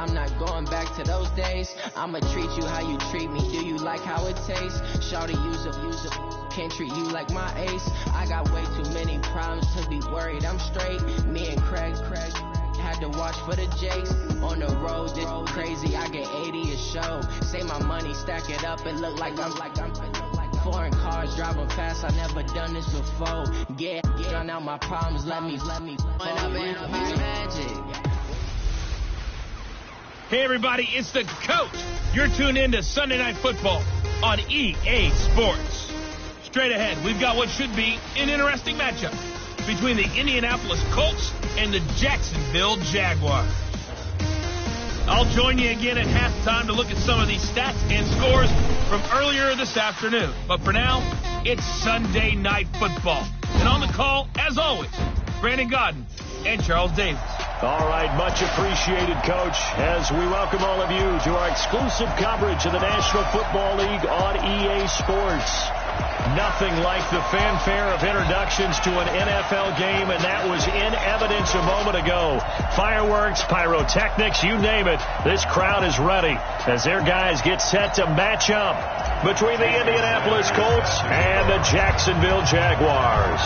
I'm not going back to those days. I'ma treat you how you treat me. Do you like how it tastes? Shawty, use up. Can't treat you like my ace. I got way too many problems to be worried. I'm straight. Me and Craig had to watch for the Jags. On the road, it's crazy. I get 80 a show. Say my money, stack it up. It look like I'm foreign cars driving fast. I never done this before. Yeah, drown out my problems. Let me run up and I'll be magic. Hey everybody, it's the coach. You're tuned in to Sunday Night Football on EA Sports. Straight ahead, we've got what should be an interesting matchup between the Indianapolis Colts and the Jacksonville Jaguars. I'll join you again at halftime to look at some of these stats and scores from earlier this afternoon. But for now, it's Sunday Night Football. And on the call, as always, Brandon Godden and Charles Davis. All right, much appreciated, Coach, as we welcome all of you to our exclusive coverage of the National Football League on EA Sports. Nothing like the fanfare of introductions to an NFL game, and that was in evidence a moment ago. Fireworks, pyrotechnics, you name it. This crowd is ready as their guys get set to match up between the Indianapolis Colts and the Jacksonville Jaguars.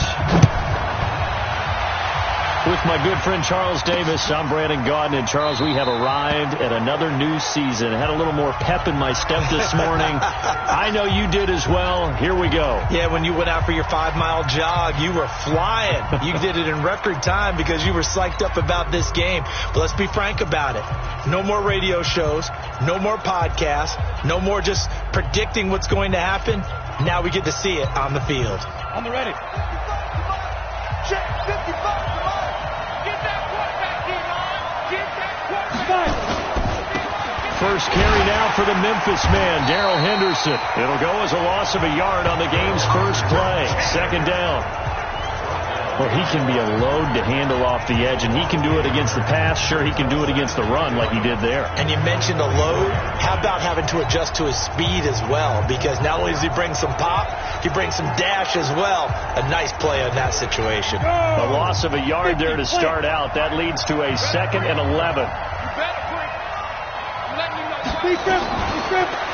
With my good friend Charles Davis, I'm Brandon Godden. And Charles, we have arrived at another new season. Had a little more pep in my step this morning. I know you did as well. Here we go. Yeah, when you went out for your 5-mile jog, you were flying. You did it in record time because you were psyched up about this game. But let's be frank about it. No more radio shows, no more podcasts, no more just predicting what's going to happen. Now we get to see it on the field. On the ready. Check 55. First carry now for the Memphis man, Darrell Henderson. It'll go as a loss of a yard on the game's first play. Second down. Well, he can be a load to handle off the edge, and he can do it against the pass. Sure, he can do it against the run like he did there. And you mentioned a load. How about having to adjust to his speed as well? Because not only does he bring some pop, he brings some dash as well. A nice play on that situation. A loss of a yard there to start out. That leads to a 2nd and 11.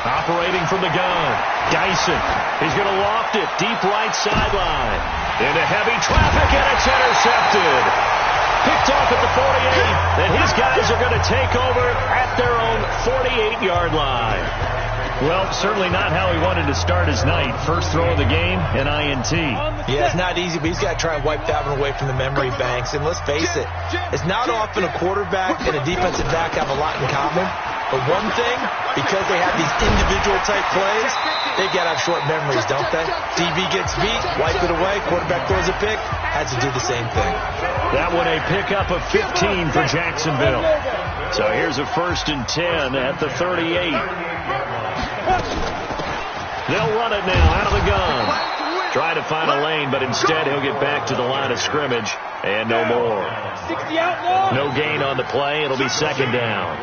Operating from the gun, Dyson. He's going to loft it deep right sideline. Into heavy traffic, and it's intercepted. Picked off at the 48, and his guys are going to take over at their own 48-yard line. Well, certainly not how he wanted to start his night. First throw of the game, an INT. Yeah, it's not easy, but he's got to try and wipe that one away from the memory banks. And let's face it, it's not often a quarterback and a defensive back have a lot in common. But one thing, because they have these individual type plays, they've got to have short memories, don't they? DB gets beat, wipe it away, quarterback throws a pick, has to do the same thing. That one a pickup of 15 for Jacksonville. So here's a 1st and 10 at the 38. They'll run it now out of the gun. Try to find a lane, but instead he'll get back to the line of scrimmage and no more. No gain on the play. It'll be 2nd down.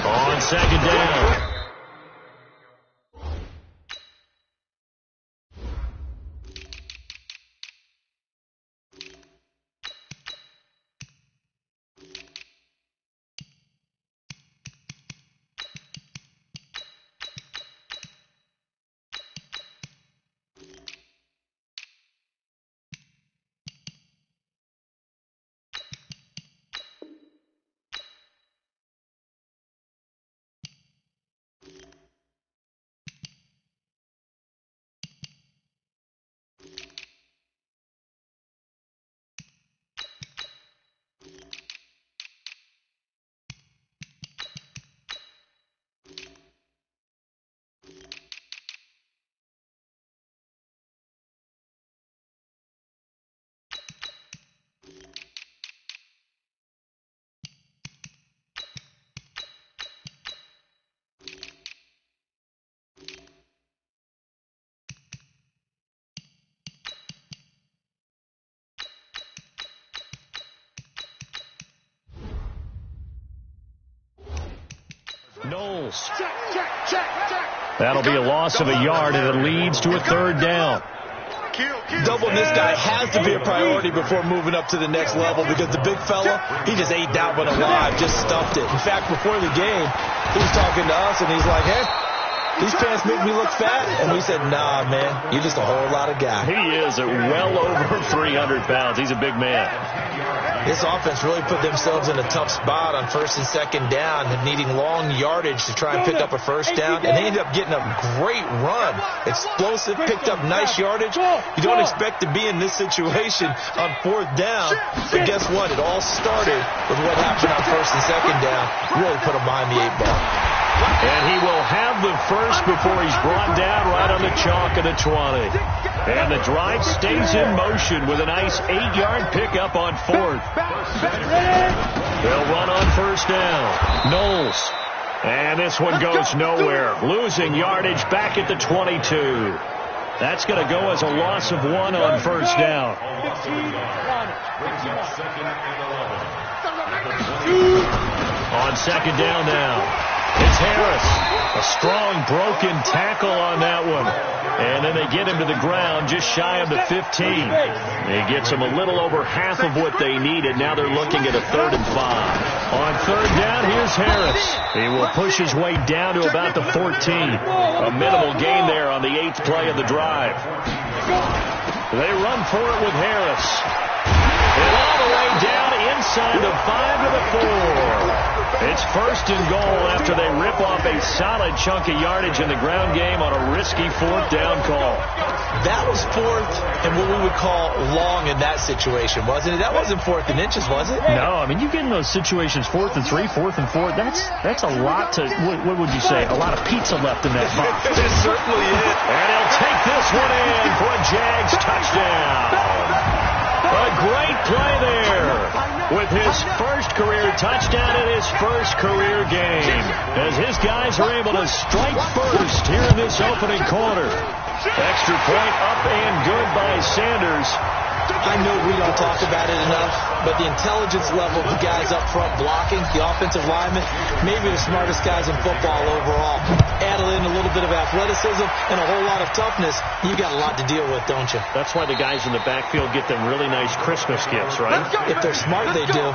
On 2nd down. Knowles. That'll be a loss of a yard, and it leads to a 3rd down. Doubling this guy has to be a priority before moving up to the next level, because the big fella, he just ate that one alive, just stuffed it. In fact, before the game, he was talking to us, and he's like, hey, these pants make me look fat. And we said, nah, man, you're just a whole lot of guy. He is at well over 300 pounds. He's a big man. This offense really put themselves in a tough spot on first and second down, needing long yardage to try and pick up a first down, and they ended up getting a great run. Explosive, picked up nice yardage. You don't expect to be in this situation on fourth down, but guess what? It all started with what happened on first and second down. Really put them behind the 8 ball. And he will have the first before he's brought down right on the chalk of the 20. And the drive stays in motion with a nice 8-yard pickup on fourth. They'll run on first down. Knowles. And this one goes nowhere. Losing yardage back at the 22. That's going to go as a loss of 1 on first down. On second down now. It's Harris. A strong broken tackle on that one. And then they get him to the ground just shy of the 15. He gets them a little over half of what they needed. Now they're looking at a 3rd and 5. On third down, here's Harris. He will push his way down to about the 14. A minimal gain there on the 8th play of the drive. They run for it with Harris. And all the way down inside the 5 to the 4. It's first and goal after they rip off a solid chunk of yardage in the ground game on a risky 4th down call. That was 4th and what we would call long in that situation, wasn't it? That wasn't 4th and inches, was it? No, I mean, you get in those situations 4th and 3, 4th and 4. That's a lot to, what would you say, a lot of pizza left in that box. It certainly is. And he'll take this one in for a Jags touchdown. A great play there with his first career touchdown in his first career game, as his guys are able to strike first here in this opening quarter. Extra point up and good by Sanders. I know we don't talk about it enough, but the intelligence level of the guys up front blocking, the offensive linemen, maybe the smartest guys in football overall. Add in a little bit of athleticism and a whole lot of toughness, you got a lot to deal with, don't you? That's why the guys in the backfield get them really nice Christmas gifts, right? If they're smart, they do.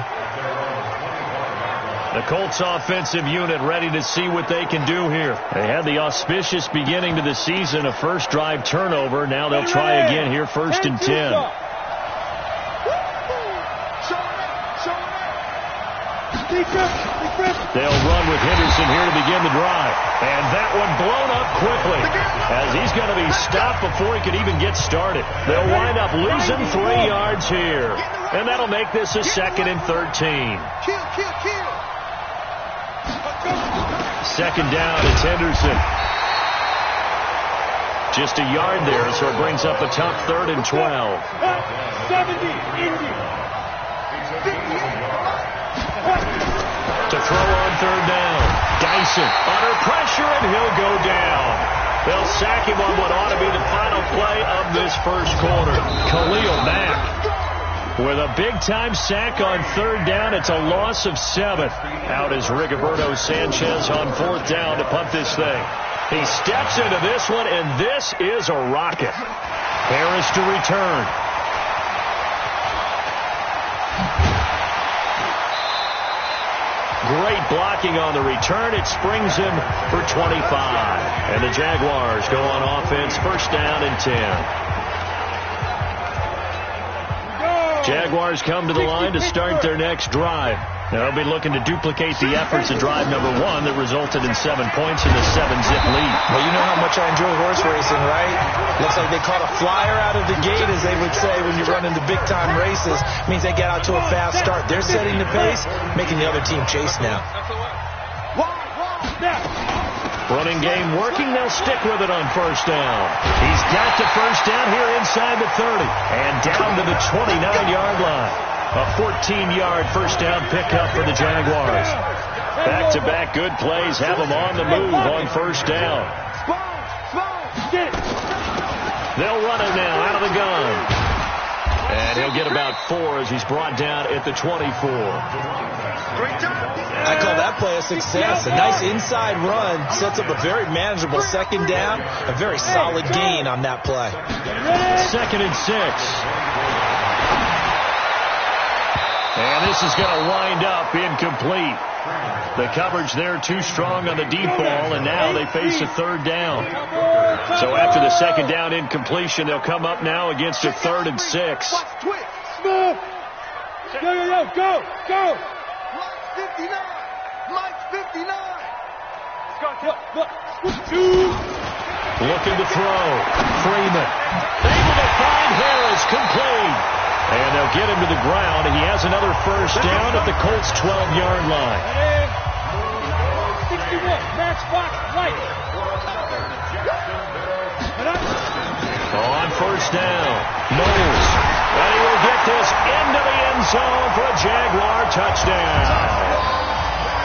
The Colts offensive unit ready to see what they can do here. They had the auspicious beginning to the season, a first drive turnover. Now they'll try again here, 1st and 10. They'll run with Henderson here to begin the drive. And that one blown up quickly, as he's going to be stopped before he can even get started. They'll wind up losing 3 yards here. And that'll make this a 2nd and 13. Second down, it's Henderson. Just a yard there, so it brings up a tough 3rd and 12. 70, To throw on third down. Dyson under pressure, and he'll go down. They'll sack him on what ought to be the final play of this first quarter. Khalil Mack with a big-time sack on 3rd down. It's a loss of 7. Out is Rigoberto Sanchez on 4th down to punt this thing. He steps into this one, and this is a rocket. Harris to return. Great blocking on the return. It springs him for 25. And the Jaguars go on offense, 1st down and 10. Jaguars come to the line to start their next drive. Now they'll be looking to duplicate the efforts of drive number 1 that resulted in 7 points in the 7-zip lead. Well, you know how much I enjoy horse racing, right? Looks like they caught a flyer out of the gate, as they would say when you run into big-time races. It means they get out to a fast start. They're setting the pace, making the other team chase now. Running game working. They'll stick with it on 1st down. He's got to 1st down here inside the 30 and down to the 29-yard line. A 14-yard 1st down pickup for the Jaguars. Back-to-back good plays have them on the move on 1st down. They'll run it now out of the gun. And he'll get about 4 as he's brought down at the 24. I call that play a success. A nice inside run sets up a very manageable second down, a very solid gain on that play. 2nd and 6. And this is going to wind up incomplete. The coverage there too strong on the deep ball, and now they face a 3rd down. So after the 2nd down incompletion, they'll come up now against a 3rd and 6. Go. Mike 59. Looking to throw. Freeman. Able to find Harris. Complete. And they'll get him to the ground. He has another first down at the Colts' 12-yard line. 61. Match box right. On first down, Knowles. And he will get this into the end zone for a Jaguar touchdown.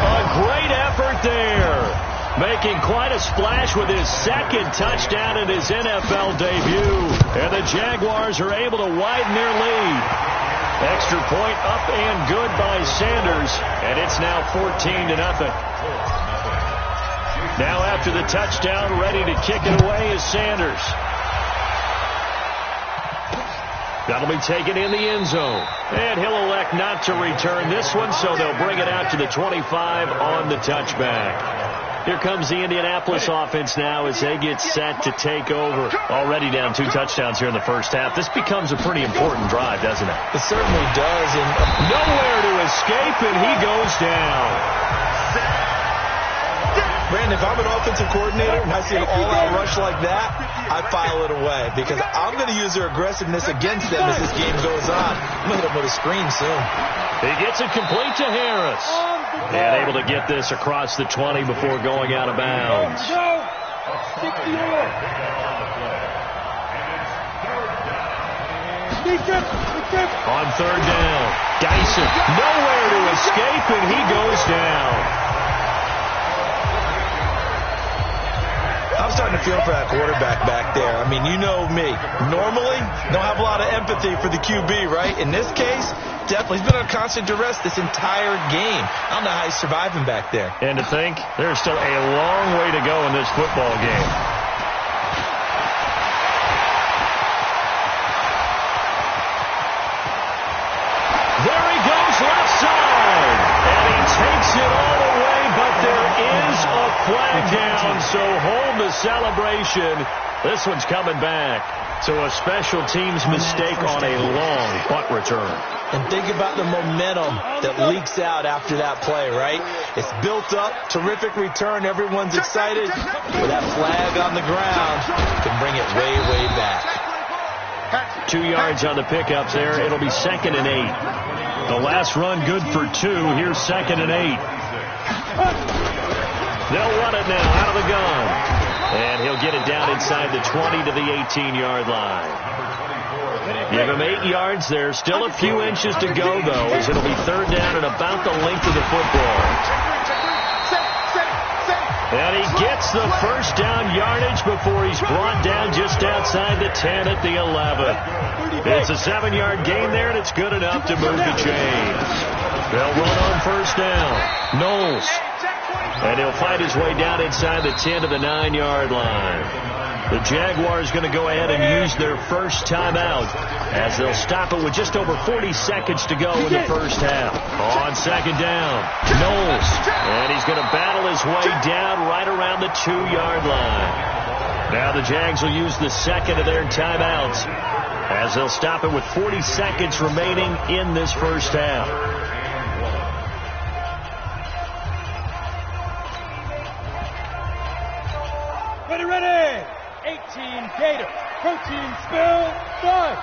A great effort there. Making quite a splash with his 2nd touchdown in his NFL debut. And the Jaguars are able to widen their lead. Extra point up and good by Sanders. And it's now 14-0. Now after the touchdown, ready to kick it away is Sanders. That'll be taken in the end zone. And he'll elect not to return this one, so they'll bring it out to the 25 on the touchback. Here comes the Indianapolis offense now as they get set to take over. Already down 2 touchdowns here in the first half. This becomes a pretty important drive, doesn't it? It certainly does. And nowhere to escape, and he goes down. Brandon, if I'm an offensive coordinator and I see an all-out rush like that, I file it away because I'm going to use their aggressiveness against them as this game goes on. I'm going to hit them with a screen soon. He gets it complete to Harris. And able to get this across the 20 before going out of bounds. On 3rd down, Dyson, nowhere to escape, and he goes down. I'm starting to feel for that quarterback back there. I mean, you know me. Normally, don't have a lot of empathy for the QB, right? In this case, definitely. He's been on constant duress this entire game. I don't know how he's surviving back there. And to think, there's still a long way to go in this football game. There he goes, left side. And he takes it all away, but there is a flag down, so hold the celebration. This one's coming back. So a special teams mistake on a long punt return. And think about the momentum that leaks out after that play, right? It's built up, terrific return, everyone's excited. With that flag on the ground, can bring it way, way back. 2 yards on the pickups there. It'll be 2nd and 8. The last run good for 2. Here's 2nd and 8. They'll run it now out of the gun. And he'll get it down inside the 20 to the 18-yard line. Give him 8 yards there. Still a few inches to go, though, as it'll be 3rd down and about the length of the football. And he gets the first down yardage before he's brought down just outside the 10 at the 11. It's a 7-yard gain there, and it's good enough to move the chains. They'll run on first down. Knowles. And he'll fight his way down inside the 10 to the 9-yard line. The Jaguars going to go ahead and use their first timeout as they'll stop it with just over 40 seconds to go in the first half. On 2nd down, Knowles. And he's going to battle his way down right around the 2-yard line. Now the Jags will use the 2nd of their timeouts as they'll stop it with 40 seconds remaining in this first half. Ready. 18 Gator. Protein spill. 5.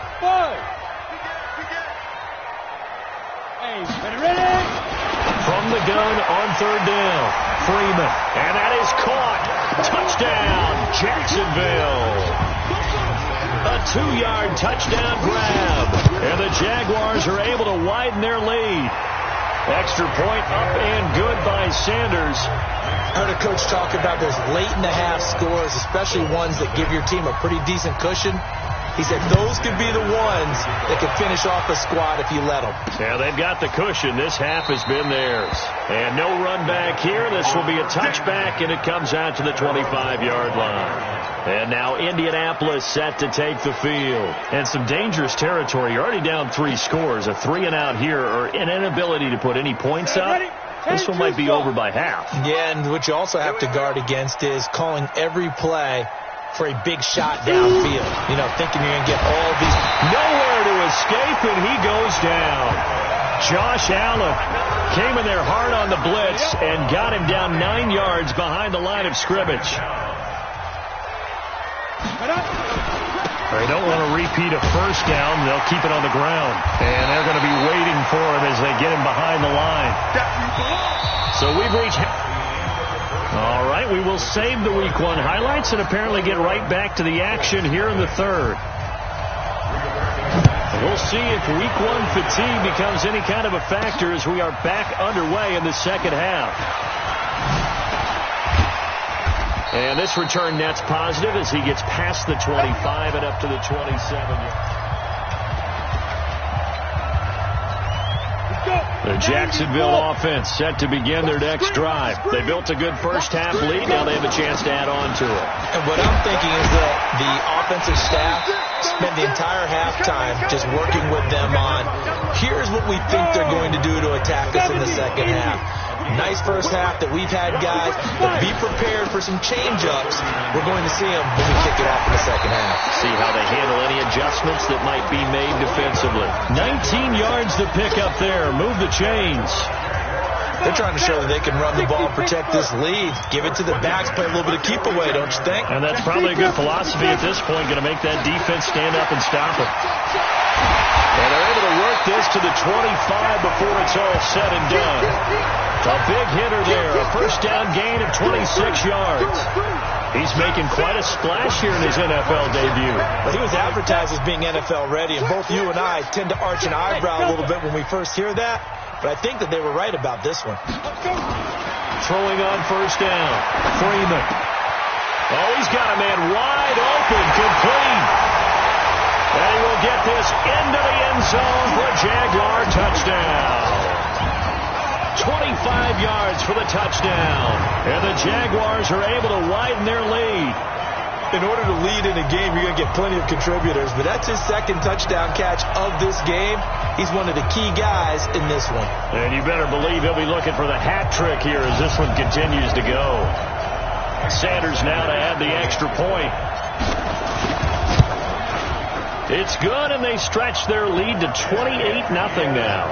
Hey, ready. From the gun on 3rd down, Freeman. And that is caught. Touchdown, Jacksonville. A 2-yard touchdown grab. And the Jaguars are able to widen their lead. Extra point up and good by Sanders. I heard a coach talk about those late-in-the-half scores, especially ones that give your team a pretty decent cushion. He said those could be the ones that could finish off a squad if you let them. Yeah, they've got the cushion. This half has been theirs. And no run back here. This will be a touchback, and it comes out to the 25-yard line. And now Indianapolis set to take the field. And some dangerous territory. You're already down 3 scores. A 3-and-out here, or an inability to put any points up. This one might be over by half. Yeah, and what you also have to guard against is calling every play for a big shot downfield. You know, thinking you're going to get all these. Nowhere to escape, and he goes down. Josh Allen came in there hard on the blitz and got him down 9 yards behind the line of scrimmage. They don't want to repeat a first down. They'll keep it on the ground. And they're going to be waiting for him as they get him behind the line. So we've reached... All right, we will save the Week 1 highlights and apparently get right back to the action here in the third. We'll see if Week 1 fatigue becomes any kind of a factor as we are back underway in the second half. And this return net's positive as he gets past the 25 and up to the 27. The Jacksonville offense set to begin their next drive. They built a good first half lead. Now they have a chance to add on to it. And what I'm thinking is that the offensive staff spend the entire halftime just working with them on, here's what we think they're going to do to attack us in the second half. Nice first half that we've had, guys, but be prepared for some change-ups. We're going to see them when we kick it off in the second half. See how they handle any adjustments that might be made defensively. 19 yards to pick up there. Move the chains. They're trying to show that they can run the ball and protect this lead. Give it to the backs, play a little bit of keep away, don't you think? And that's probably a good philosophy at this point, going to make that defense stand up and stop it. And they're able to work this to the 25 before it's all said and done. A big hitter there, a first down gain of 26 yards. He's making quite a splash here in his NFL debut. Well, he was advertised as being NFL ready, and both you and I tend to arch an eyebrow a little bit when we first hear that, but I think that they were right about this one. Throwing on first down, Freeman. Oh, he's got a man wide open, complete. And he will get this into the end zone for a Jaguar touchdown. 25 yards for the touchdown. And the Jaguars are able to widen their lead. In order to lead in a game, you're going to get plenty of contributors, but that's his second touchdown catch of this game. He's one of the key guys in this one. And you better believe he'll be looking for the hat trick here as this one continues to go. Sanders now to add the extra point. It's good, and they stretch their lead to 28-0 now.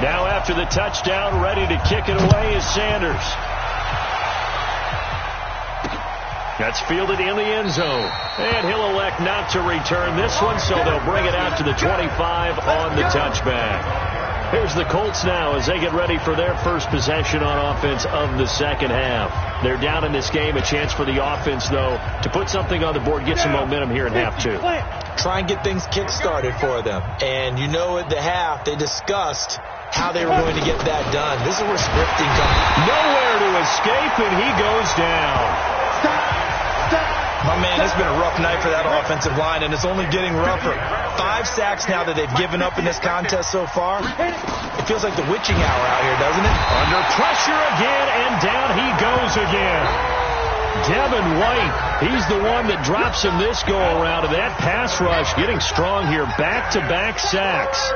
Now after the touchdown, ready to kick it away is Sanders. That's fielded in the end zone. And he'll elect not to return this one, so they'll bring it out to the 25 on the touchback. Here's the Colts now as they get ready for their first possession on offense of the second half. They're down in this game. A chance for the offense, though, to put something on the board, get some momentum here in half two. Try and get things kick-started for them. And you know at the half, they discussed how they were going to get that done. This is where scripting comes. Nowhere to escape, and he goes down. My man, it's been a rough night for that offensive line, and it's only getting rougher. 5 sacks now that they've given up in this contest so far. It feels like the witching hour out here, doesn't it? Under pressure again, and down he goes again. Devin White, he's the one that drops him this go-around, and that pass rush getting strong here. Back-to-back sacks.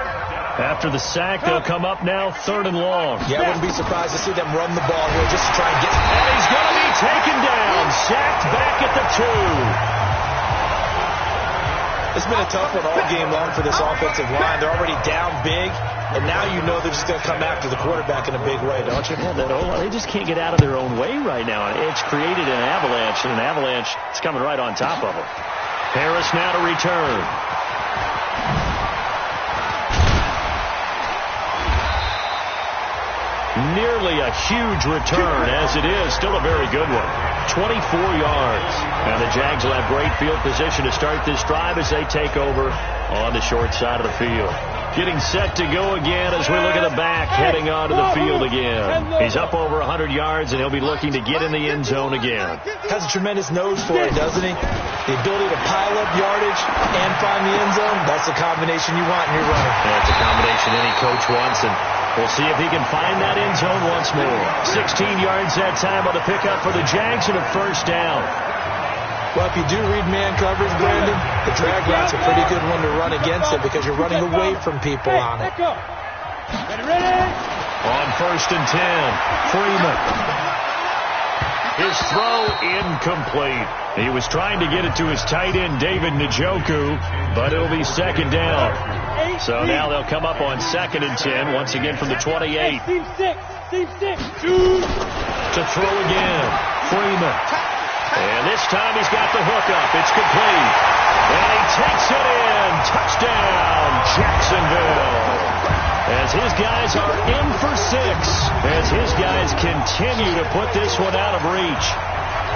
After the sack, they'll come up now 3rd and long. Yeah, I wouldn't be surprised to see them run the ball here just to try and get... And he's going to be taken down, sacked back at the 2. It's been a tough one all game long for this offensive line. They're already down big, and now you know they're just going to come after the quarterback in a big way, don't you? Yeah, they just can't get out of their own way right now. It's created an avalanche, and an avalanche is coming right on top of them. Harris now to return. Nearly a huge return, as it is. Still a very good one. 24 yards. Now the Jags will have great field position to start this drive as they take over on the short side of the field. getting set to go again as we look at the back heading onto the field again. He's up over 100 yards, and he'll be looking to get in the end zone again. Has a tremendous nose for it, doesn't he? The ability to pile up yardage and find the end zone, that's the combination you want in your runner. That's a combination any coach wants, and we'll see if he can find that end zone once more. 16 yards that time on the pickup for the Jags and a first down. Well, if you do read man coverage, Brandon, the drag route's a pretty good one to run against it because you're running away from people on it. On first and 10, Freeman. His throw incomplete. He was trying to get it to his tight end, David Njoku, but it'll be second down. So now they'll come up on second and 10, once again from the 28. To throw again, Freeman. And this time he's got the hook up. It's complete. And he takes it in. Touchdown, Jacksonville. As his guys are in for 6. As his guys continue to put this one out of reach.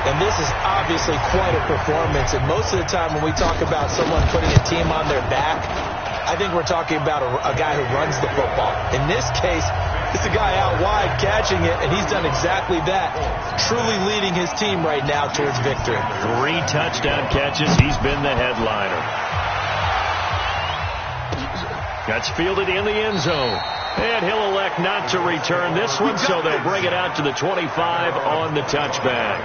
And this is obviously quite a performance. And most of the time when we talk about someone putting a team on their back, I think we're talking about a guy who runs the football. In this case, it's a guy out wide catching it, and he's done exactly that. Truly leading his team right now towards victory. 3 touchdown catches. He's been the headliner. That's fielded in the end zone. And he'll elect not to return this one, so they'll bring it out to the 25 on the touchback.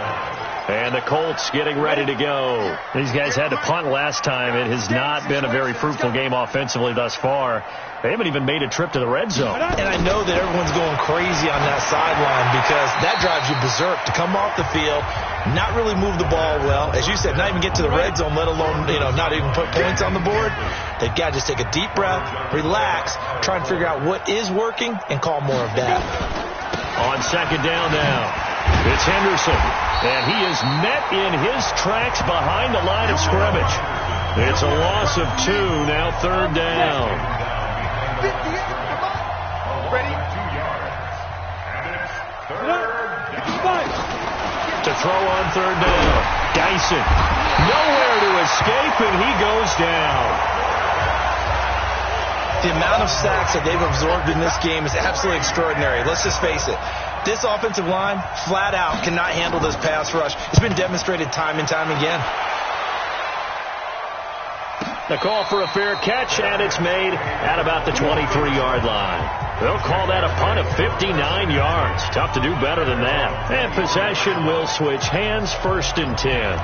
And the Colts getting ready to go. These guys had to punt last time. It has not been a very fruitful game offensively thus far. They haven't even made a trip to the red zone. And I know that everyone's going crazy on that sideline because that drives you berserk to come off the field, not really move the ball well. As you said, not even get to the red zone, let alone, not even put points on the board. They've got to just take a deep breath, relax, try and figure out what is working, and call more of that. On second down now, it's Henderson. And he is met in his tracks behind the line of scrimmage. It's a loss of 2, now third down. To throw on third down. Dyson. Nowhere to escape, and he goes down. The amount of sacks that they've absorbed in this game is absolutely extraordinary. Let's just face it. This offensive line, flat out, cannot handle this pass rush. It's been demonstrated time and time again. The call for a fair catch, and it's made at about the 23-yard line. They'll call that a punt of 59 yards. Tough to do better than that. And possession will switch hands, first and 10.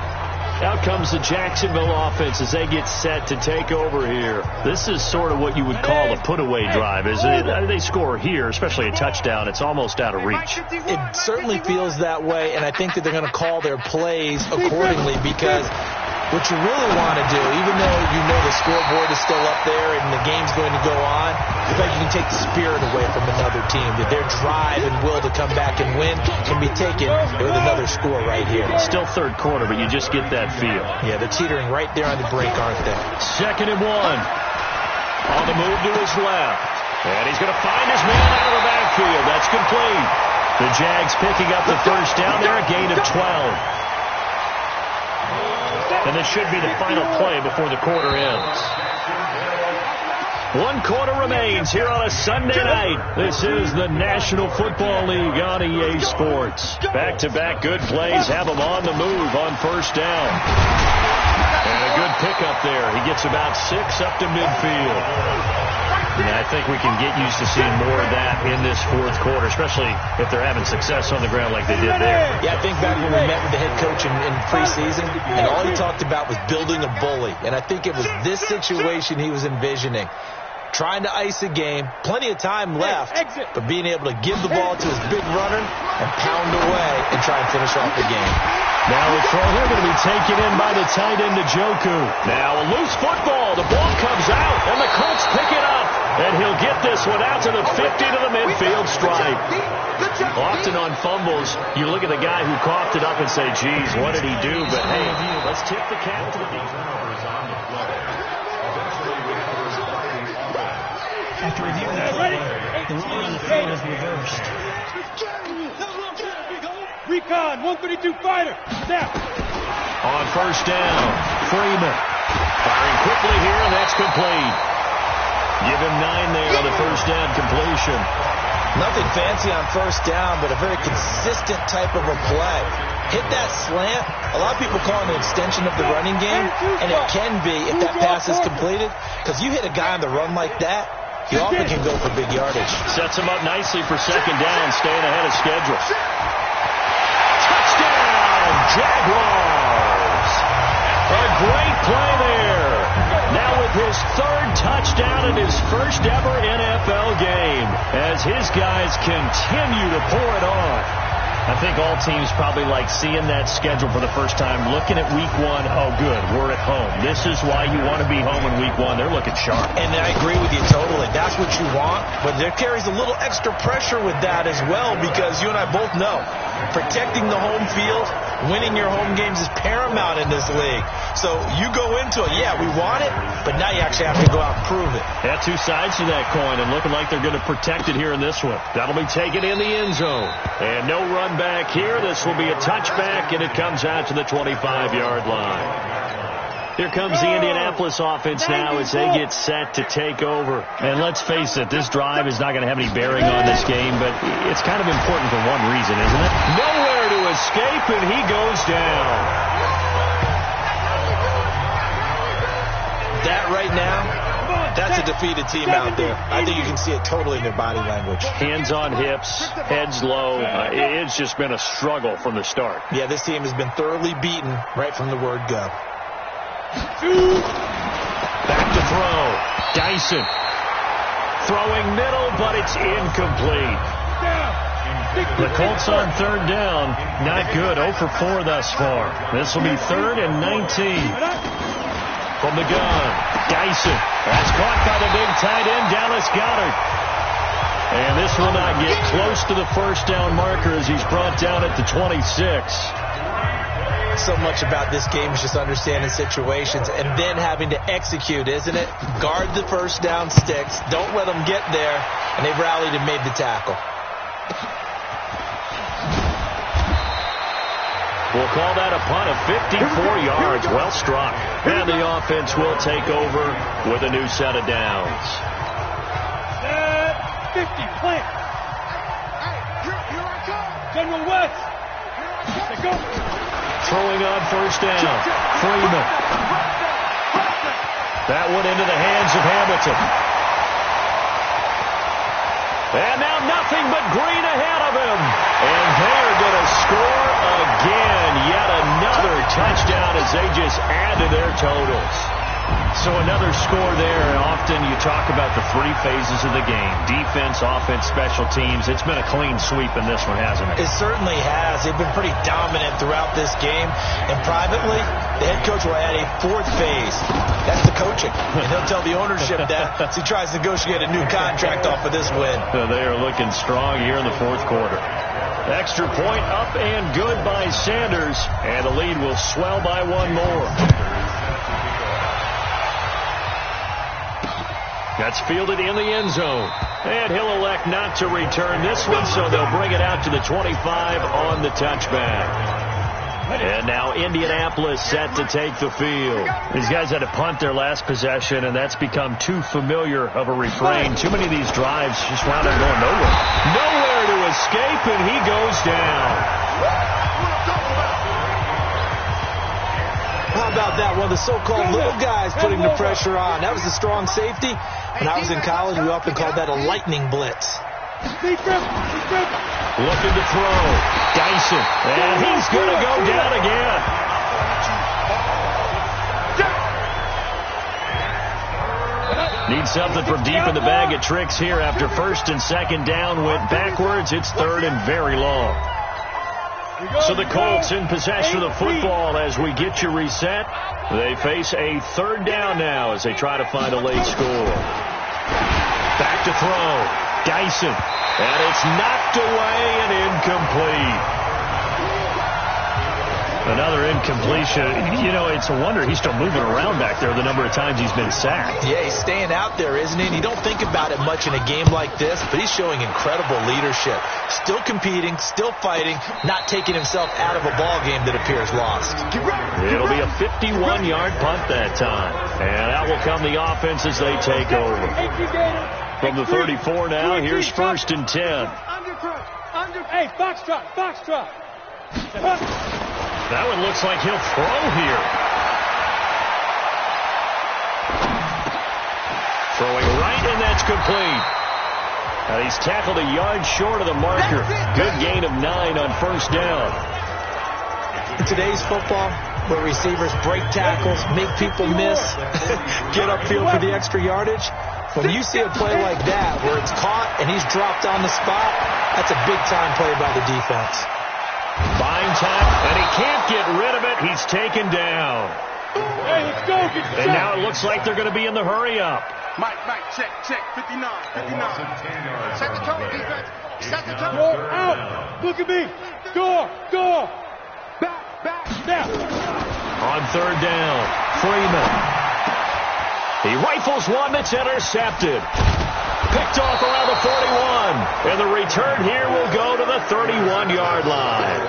Out comes the Jacksonville offense as they get set to take over here. This is sort of what you would call a put-away drive, isn't it? They score here, especially a touchdown. It's almost out of reach. It certainly feels that way, and I think that they're going to call their plays accordingly because what you really want to do, even though you know the scoreboard is still up there and the game's going to go on, in fact, you can take the spirit away from another team. That their drive and will to come back and win can be taken with another score right here. It's still third quarter, but you just get that feel. Yeah, they're teetering right there on the break, aren't they? Second and 1. On the move to his left. And he's going to find his man out of the backfield. That's complete. The Jags picking up the first down there, a gain of 12. And this should be the final play before the quarter ends. 1 quarter remains here on a Sunday night. This is the National Football League on EA Sports. Back-to-back good plays have them on the move on first down. And a good pickup there. He gets about 6 up to midfield. And I think we can get used to seeing more of that in this fourth quarter, especially if they're having success on the ground like they did there. Yeah, I think back when we met with the head coach in preseason, and all he talked about was building a bully. And I think it was this situation he was envisioning. Trying to ice a game, plenty of time left, but being able to give the ball to his big runner and pound away and try and finish off the game. Now the throw here going to be taken in by the tight end, Njoku. Now a loose football. The ball comes out, and the Colts pick it up. And he'll get this one out to the 50 to the midfield stripe. Often on fumbles, you look at the guy who coughed it up and say, geez, what did he do? But hey, let's tip the cap to the turnovers on the play. After reviewing the play, the runner on the field is reversed. Recon, 132 fighter. Snap. On first down, Freeman. Firing quickly here, and that's complete. Give him 9 there on the first down completion. Nothing fancy on first down, but a very consistent type of a play. Hit that slant. A lot of people call it an extension of the running game, and it can be if that pass is completed, because you hit a guy on the run like that, he often can go for big yardage. Sets him up nicely for second down, staying ahead of schedule. Touchdown, Jaguars! A great play there. Now with his third touchdown in his first ever NFL game, as his guys continue to pour it on. I think all teams probably like seeing that schedule for the first time, looking at week 1. Oh, good, we're at home. This is why you want to be home in week 1. They're looking sharp. And I agree with you totally. That's what you want. But there carries a little extra pressure with that as well, because you and I both know protecting the home field, winning your home games is paramount in this league. So you go into it, yeah, we want it, but now you actually have to go out and prove it. Yeah, two sides to that coin, and looking like they're going to protect it here in this one. That'll be taken in the end zone. And no run back here. This will be a touchback, and it comes out to the 25-yard line. Here comes the Indianapolis offense now as they get set to take over. And let's face it, this drive is not going to have any bearing on this game, but it's kind of important for one reason, isn't it? Nowhere to escape, and he goes down. That right now, that's a defeated team out there. I think you can see it totally in their body language. Hands on hips, heads low. It's just been a struggle from the start. Yeah, this team has been thoroughly beaten right from the word go. Back to throw. Dyson. Throwing middle, but it's incomplete. The Colts on third down. Not good. 0 for 4 thus far. This will be 3rd and 19. From the gun. Dyson. That's caught by the big tight end, Dallas Goedert. And this will not get close to the first down marker as he's brought down at the 26. So much about this game is just understanding situations and then having to execute, isn't it? Guard the first down sticks. Don't let them get there. And they've rallied and made the tackle. We'll call that a punt of 54 yards. Well struck. And the offense will take over with a new set of downs. 50, plant. General West. Let's go. Throwing on first down. Freeman. That one into the hands of Hamilton. And now nothing but green ahead of him. And they're going to score again. Yet another touchdown as they just add to their totals. So another score there. And often you talk about the 3 phases of the game. Defense, offense, special teams. It's been a clean sweep in this one, hasn't it? It certainly has. They've been pretty dominant throughout this game. And privately, the head coach will add a 4th phase. That's the coaching. And he'll tell the ownership that as he tries to negotiate a new contract off of this win. They are looking strong here in the 4th quarter. Extra point up and good by Sanders. And the lead will swell by 1 more. That's fielded in the end zone. And he'll elect not to return this one, so they'll bring it out to the 25 on the touchback. And now Indianapolis set to take the field. These guys had to punt their last possession, and that's become too familiar of a refrain. Too many of these drives just wound up going nowhere. Nowhere to escape, and he goes down. How about that? One of the so-called little guys putting the pressure on. That was a strong safety. When I was in college, we often called that a lightning blitz. Looking to throw. Dyson. And he's going to go down again. Need something from deep in the bag of tricks here after 1st and 2nd down went backwards. It's 3rd and very long. So the Colts in possession of the football as we get you reset. They face a 3rd down now as they try to find a late score. Back to throw. Dyson. And it's knocked away and incomplete. Another incompletion. You know, it's a wonder he's still moving around back there the number of times he's been sacked. Yeah, he's staying out there, isn't he? And you don't think about it much in a game like this, but he's showing incredible leadership. Still competing, still fighting, not taking himself out of a ball game that appears lost. It'll be a 51-yard punt that time. And out will come the offense as they take over. From the 34 now, here's 1st and 10. Hey, box drop. That one looks like he'll throw here. Throwing right, and that's complete. He's tackled a yard short of the marker. Good gain of 9 on 1st down. In today's football, where receivers break tackles, make people miss, get upfield for the extra yardage, when you see a play like that where it's caught and he's dropped on the spot, that's a big-time play by the defense. Buying time, and he can't get rid of it. He's taken down. Hey, let's go. And now it looks like they're going to be in the hurry-up. Mike, check. 59. Set the tone, defense. Set the tone. Go out. Look at me. Go. Back. Now. On 3rd down, Freeman. He rifles one that's intercepted. Picked off around the 41. And the return here will go to the 31-yard line.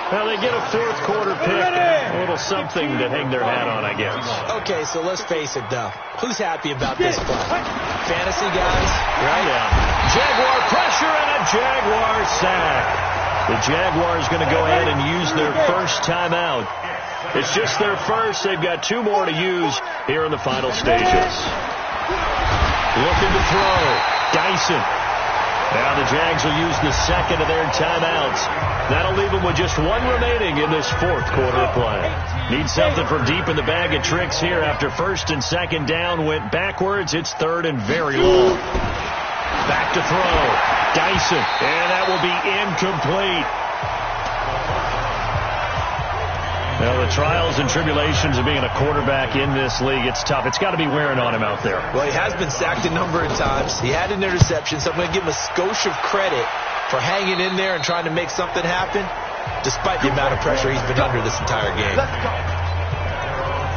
Now they get a 4th quarter pick. A little something to hang their hat on, I guess. Okay, so let's face it, though. Who's happy about this play? Fantasy guys, right? Yeah. Jaguar pressure and a Jaguar sack. The Jaguars going to go ahead and use their first timeout. It's just their first. They've got 2 more to use here in the final stages. Looking to throw. Dyson. Now the Jags will use the 2nd of their timeouts. That'll leave them with just 1 remaining in this 4th quarter of play. Need something from deep in the bag of tricks here after 1st and 2nd down went backwards. It's 3rd and very long. Back to throw. Dyson. And that will be incomplete. Now, the trials and tribulations of being a quarterback in this league, it's tough. It's got to be wearing on him out there. Well, he has been sacked a number of times. He had an interception, so I'm going to give him a skosh of credit for hanging in there and trying to make something happen, despite the amount of pressure he's been under this entire game.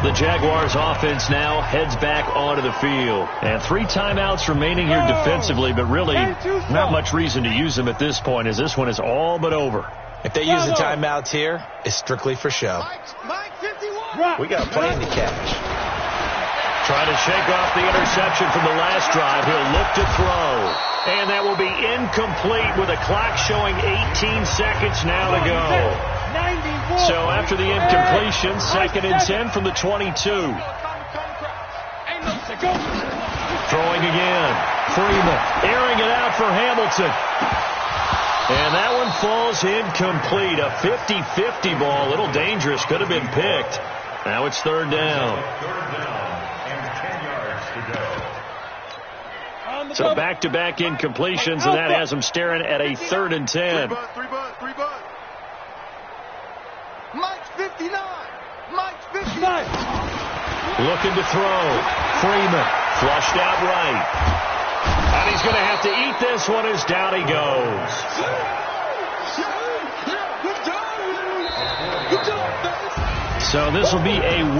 The Jaguars offense now heads back onto the field. And 3 timeouts remaining here defensively, but really not much reason to use them at this point, as this one is all but over. If they use the timeouts here, it's strictly for show. Mike 51. We got a plan to catch. Trying to shake off the interception from the last drive. He'll look to throw. And that will be incomplete with a clock showing 18 seconds now to go. So after the incompletion, 2nd and 10 from the 22. Throwing again. Freeman airing it out for Hamilton. And that one falls incomplete. A 50-50 ball. A little dangerous. Could have been picked. Now it's 3rd down. So back-to-back incompletions, and that has them staring at a 3rd and 10. 3 bud. Mike 59. Looking to throw. Freeman flushed out right. And he's going to have to eat this one as down he goes. So this will be a